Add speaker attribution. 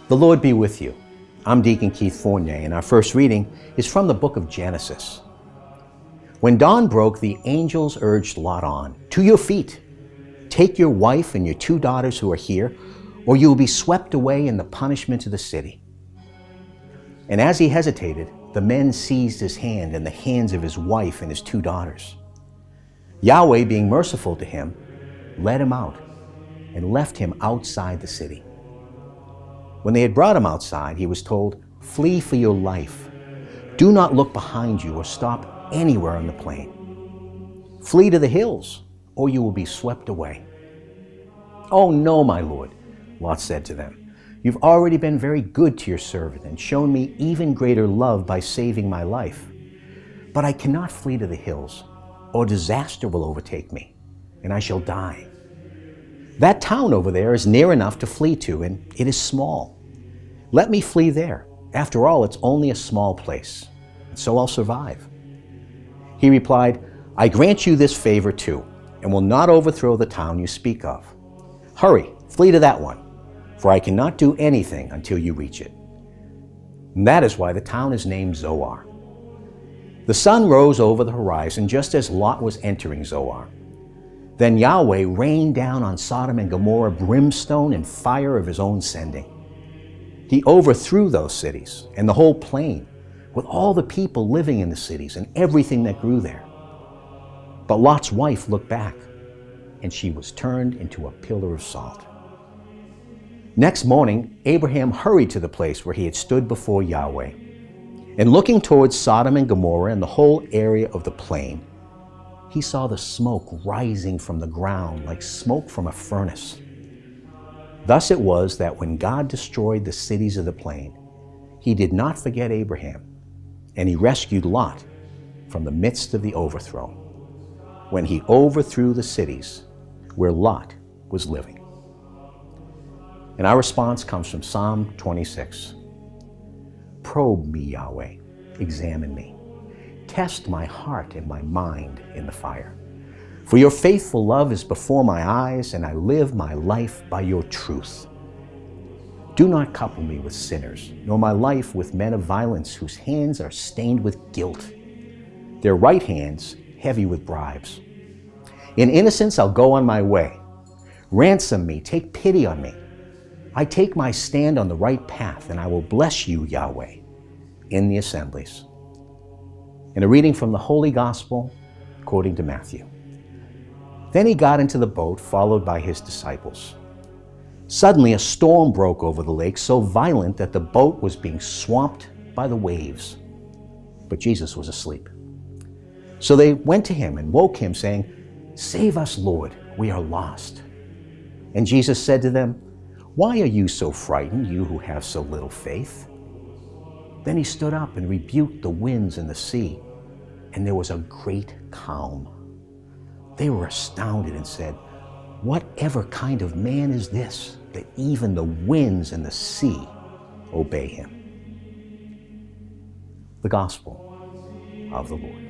Speaker 1: The Lord be with you. I'm Deacon Keith Fournier, and our first reading is from the book of Genesis. When dawn broke, the angels urged Lot on, "To your feet! Take your wife and your 2 daughters who are here, or you will be swept away in the punishment of the city." And as he hesitated, the men seized his hand and the hands of his wife and his 2 daughters. Yahweh, being merciful to him, led him out and left him outside the city. When they had brought him outside, he was told, "Flee for your life. Do not look behind you or stop anywhere on the plain. Flee to the hills, or you will be swept away." "Oh no, my lord," Lot said to them. "You've already been very good to your servant and shown me even greater love by saving my life. But I cannot flee to the hills, or disaster will overtake me, and I shall die. That town over there is near enough to flee to, and it is small. Let me flee there. After all, it's only a small place, and so I'll survive." He replied, "I grant you this favor too, and will not overthrow the town you speak of. Hurry, flee to that one, for I cannot do anything until you reach it." And that is why the town is named Zoar. The sun rose over the horizon just as Lot was entering Zoar. Then Yahweh rained down on Sodom and Gomorrah brimstone and fire of his own sending. He overthrew those cities and the whole plain, with all the people living in the cities and everything that grew there. But Lot's wife looked back, and she was turned into a pillar of salt. Next morning, Abraham hurried to the place where he had stood before Yahweh. And looking towards Sodom and Gomorrah and the whole area of the plain, he saw the smoke rising from the ground like smoke from a furnace. Thus it was that when God destroyed the cities of the plain, he did not forget Abraham, and he rescued Lot from the midst of the overthrow, when he overthrew the cities where Lot was living. And our response comes from Psalm 26. "Probe me, Yahweh, examine me. Test my heart and my mind in the fire. For your faithful love is before my eyes, and I live my life by your truth. Do not couple me with sinners, nor my life with men of violence whose hands are stained with guilt, their right hands heavy with bribes. In innocence I'll go on my way. Ransom me, take pity on me. I take my stand on the right path, and I will bless you, Yahweh, in the assemblies." And a reading from the Holy Gospel according to Matthew. Then he got into the boat, followed by his disciples. Suddenly a storm broke over the lake, so violent that the boat was being swamped by the waves. But Jesus was asleep. So they went to him and woke him, saying, "Save us, Lord, we are lost." And Jesus said to them, "Why are you so frightened, you who have so little faith?" Then he stood up and rebuked the winds and the sea, and there was a great calm. They were astounded and said, "Whatever kind of man is this, that even the winds and the sea obey him?" The Gospel of the Lord.